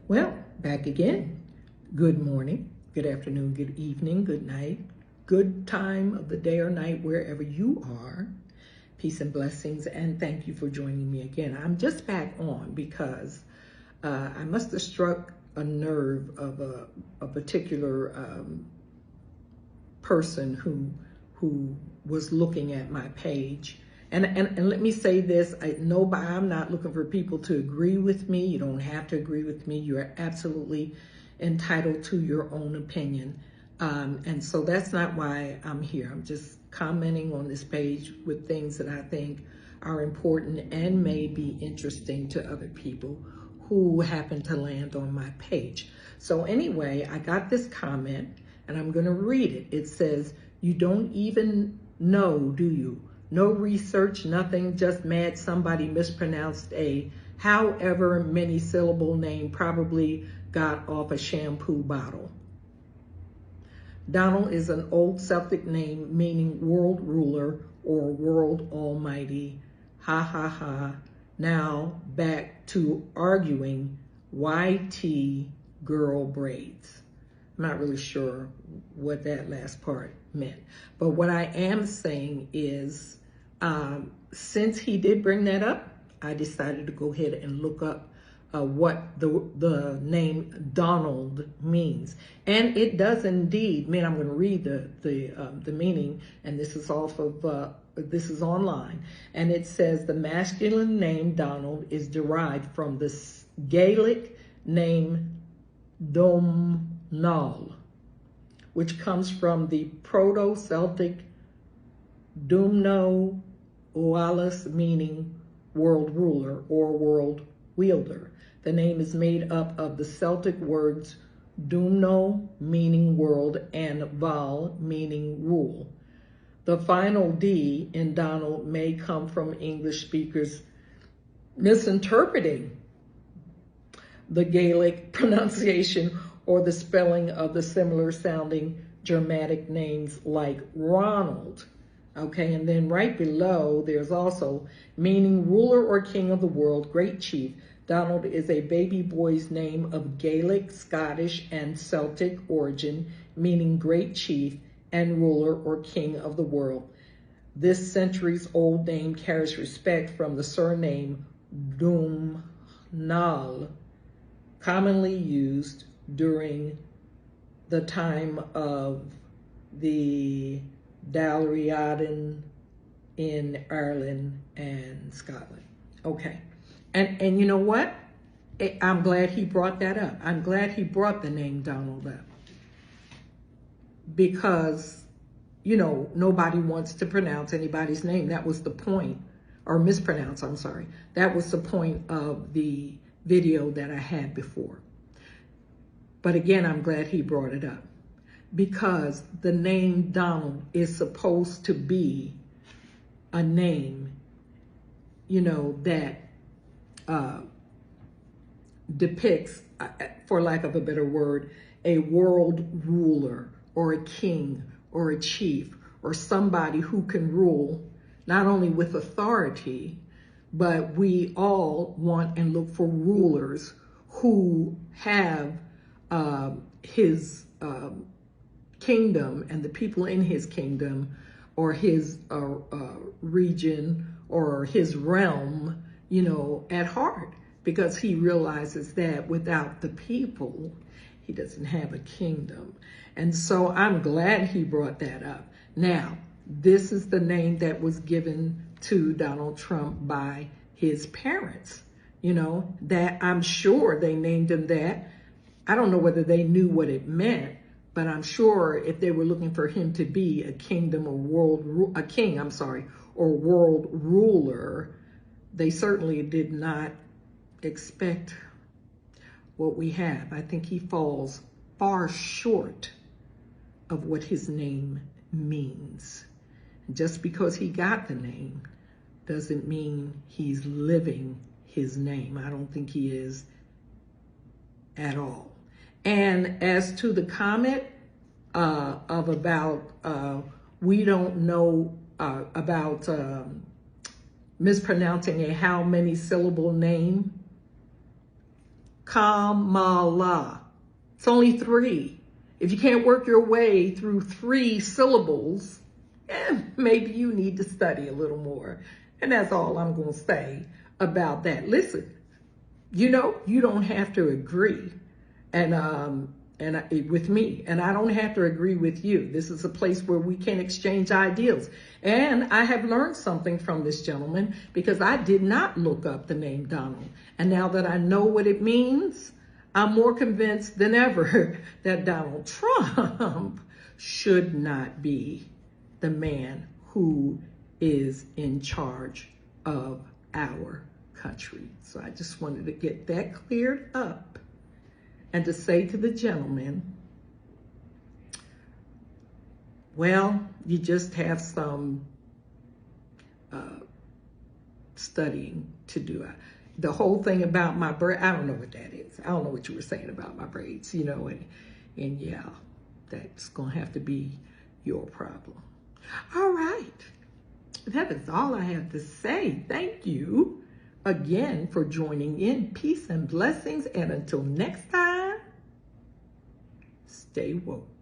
Well, back again. Good morning, good afternoon, good evening, good night, good time of the day or night, wherever you are. Peace and blessings, and thank you for joining me again. I'm just back on because I must have struck a nerve of a particular person who was looking at my page. And let me say this, I'm not looking for people to agree with me. You don't have to agree with me. You are absolutely entitled to your own opinion. And so that's not why I'm here. I'm just commenting on this page with things that I think are important and may be interesting to other people who happen to land on my page. So anyway, I got this comment and I'm going to read it. It says, "You don't even know, do you? No research, nothing, just mad somebody mispronounced a however many syllable name, probably got off a shampoo bottle." Donald is an old Celtic name meaning world ruler or world almighty. Ha ha ha. Now back to arguing YT girl braids. I'm not really sure what that last part meant. But what I am saying is, since he did bring that up, I decided to go ahead and look up what the name Donald means. And it does indeed mean, I'm going to read the meaning, and this is off of, this is online. And it says the masculine name Donald is derived from the Gaelic name Domhnall, which comes from the Proto-Celtic Dumno Ualis, meaning world ruler or world wielder. The name is made up of the Celtic words Dumno, meaning world, and Val, meaning rule. The final D in Donald may come from English speakers misinterpreting the Gaelic pronunciation or the spelling of the similar sounding Germanic names like Ronald. Okay, and then right below, there's also meaning ruler or king of the world, great chief. Donald is a baby boy's name of Gaelic, Scottish, and Celtic origin, meaning great chief and ruler or king of the world. This centuries-old name carries respect from the surname Domhnall, commonly used during the time of the Dalriadan in Ireland and Scotland. Okay, and you know what? I'm glad he brought that up. I'm glad he brought the name Donald up, because, you know, nobody wants to pronounce anybody's name. That was the point, or mispronounce, I'm sorry. That was the point of the video that I had before. But again, I'm glad he brought it up, because the name Donald is supposed to be a name, you know, that depicts, for lack of a better word, a world ruler or a king or a chief or somebody who can rule not only with authority, but we all want and look for rulers who have his kingdom and the people in his kingdom or his region or his realm, you know, at heart, because he realizes that without the people, he doesn't have a kingdom. And so I'm glad he brought that up. Now, this is the name that was given to Donald Trump by his parents, you know, that I'm sure they named him that. I don't know whether they knew what it meant, but I'm sure if they were looking for him to be a kingdom or a king, or world ruler, they certainly did not expect what we have. I think he falls far short of what his name means. Just because he got the name doesn't mean he's living his name. I don't think he is at all. And as to the comment we don't know about mispronouncing a how many syllable name, Kamala. It's only 3. If you can't work your way through 3 syllables, maybe you need to study a little more. And that's all I'm going to say about that. Listen, you don't have to agree with me, and I don't have to agree with you. This is a place where we can exchange ideas. And I have learned something from this gentleman, because I did not look up the name Donald. And now that I know what it means, I'm more convinced than ever that Donald Trump should not be the man who is in charge of our country. So I just wanted to get that cleared up, and to say to the gentleman, well, you just have some studying to do. The whole thing about my braids, I don't know what that is. I don't know what you were saying about my braids, and yeah, that's gonna have to be your problem. All right, that is all I have to say. Thank you again for joining in. Peace and blessings, and until next time, stay woke.